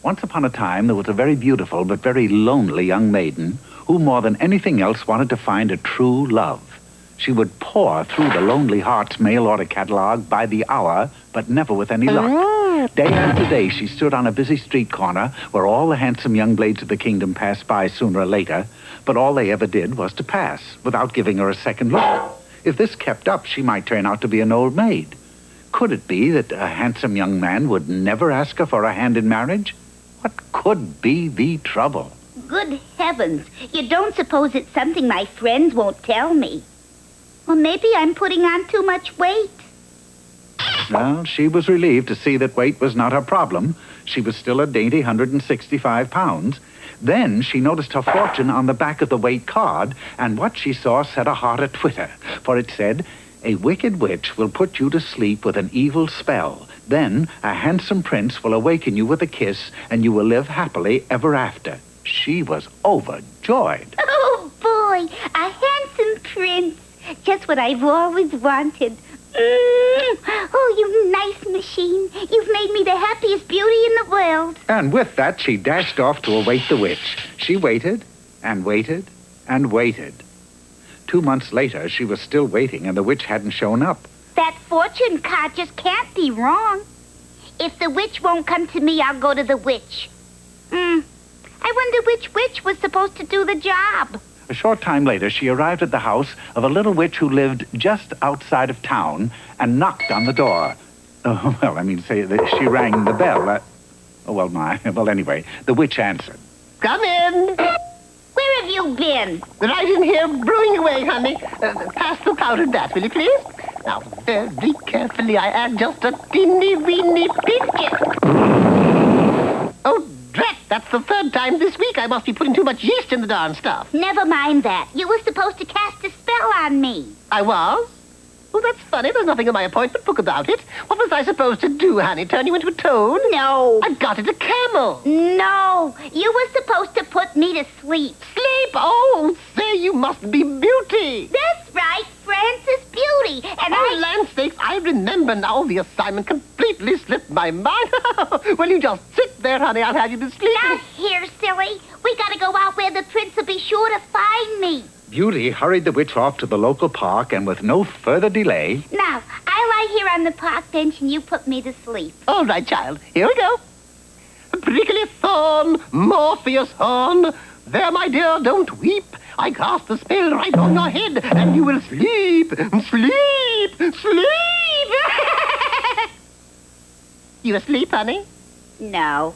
Once upon a time, there was a very beautiful but very lonely young maiden who, more than anything else, wanted to find a true love. She would pore through the Lonely Hearts mail-order catalog by the hour, but never with any luck. Day after day, she stood on a busy street corner where all the handsome young blades of the kingdom passed by sooner or later, but all they ever did was to pass, without giving her a second look. If this kept up, she might turn out to be an old maid. Could it be that a handsome young man would never ask her for a hand in marriage? What could be the trouble? Good heavens, you don't suppose it's something my friends won't tell me? Well, maybe I'm putting on too much weight. Well, she was relieved to see that weight was not her problem. She was still a dainty 165 pounds. Then she noticed her fortune on the back of the weight card, and what she saw set her heart a-twitter, for it said, "A wicked witch will put you to sleep with an evil spell. Then a handsome prince will awaken you with a kiss, and you will live happily ever after." She was overjoyed. Oh, boy, a handsome prince. Just what I've always wanted. Oh, you nice machine. You've made me the happiest beauty in the world. And with that, she dashed off to await the witch. She waited and waited and waited. 2 months later, she was still waiting, and the witch hadn't shown up. That fortune card just can't be wrong. If the witch won't come to me, I'll go to the witch. I wonder which witch was supposed to do the job. A short time later, she arrived at the house of a little witch who lived just outside of town and knocked on the door. She rang the bell. Anyway, the witch answered. Come in. Where have you been? Right in here, brewing away, honey. Pass the powdered bat, will you please? Now, very carefully, I add just a teeny-weeny pinch. Oh, drat, that's the third time this week I must be putting too much yeast in the darn stuff. Never mind that. You were supposed to cast a spell on me. I was? Oh, that's funny. There's nothing in my appointment book about it. What was I supposed to do, honey? Turn you into a toad? No. I got it a camel. No. You were supposed to put me to sleep. Sleep? Oh, say, you must be Beauty. That's right, Frances Beauty. And land sakes, I remember now. The assignment completely slipped my mind. Well, you just sit there, honey. I'll have you to sleep. Now, here, silly. We gotta go out where the prince will be sure to find me. Beauty hurried the witch off to the local park, and with no further delay... Now, I lie here on the park bench and you put me to sleep. All right, child. Here we go. Prickly thorn, Morpheus horn. There, my dear, don't weep. I cast the spell right on your head, and you will sleep, sleep, sleep. You asleep, honey? No.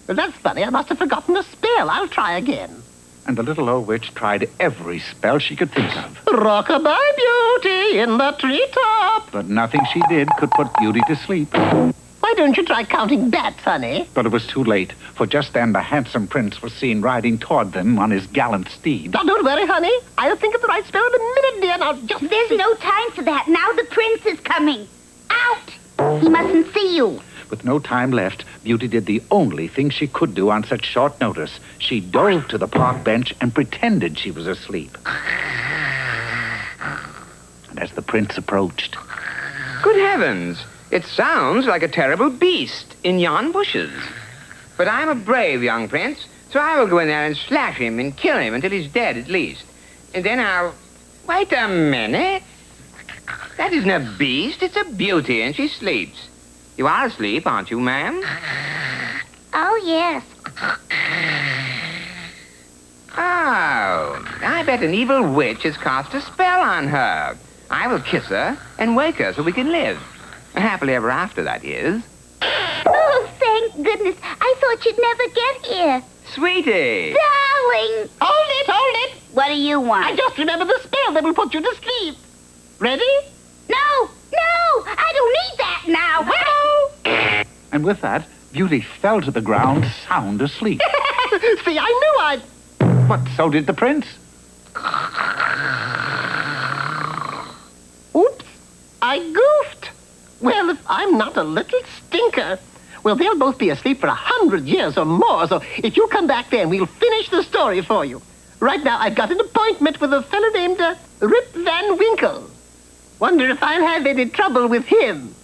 Well, that's funny. I must have forgotten the spell. I'll try again. And the little old witch tried every spell she could think of. Rock-a-bye, Beauty, in the treetop. But nothing she did could put Beauty to sleep. Why don't you try counting bats, honey? But it was too late, for just then the handsome prince was seen riding toward them on his gallant steed. Now, don't worry, honey. I'll think of the right spell in a minute, dear. Now, just... There's no time for that. Now the prince is coming. Out! He mustn't see you. With no time left, Beauty did the only thing she could do on such short notice. She dove to the park bench and pretended she was asleep. And as the prince approached... Good heavens! It sounds like a terrible beast in yon bushes. But I'm a brave young prince, so I will go in there and slash him and kill him until he's dead at least. And then I'll... Wait a minute. That isn't a beast, it's a beauty, and she sleeps. You are asleep, aren't you, ma'am? Oh, yes. Oh, I bet an evil witch has cast a spell on her. I will kiss her and wake her so we can live. Happily ever after, that is. Oh, thank goodness. I thought you'd never get here. Sweetie! Darling! Hold it! What do you want? I just remembered the spell that will put you to sleep. Ready? No! I don't need that now! Hello! And with that, Beauty fell to the ground, sound asleep. See, I knew I'd... But so did the prince. Oops, I goofed. Well, if I'm not a little stinker... Well, they'll both be asleep for 100 years or more, so if you come back then, we'll finish the story for you. Right now, I've got an appointment with a fellow named Rip Van Winkle. Wonder if I'll have any trouble with him.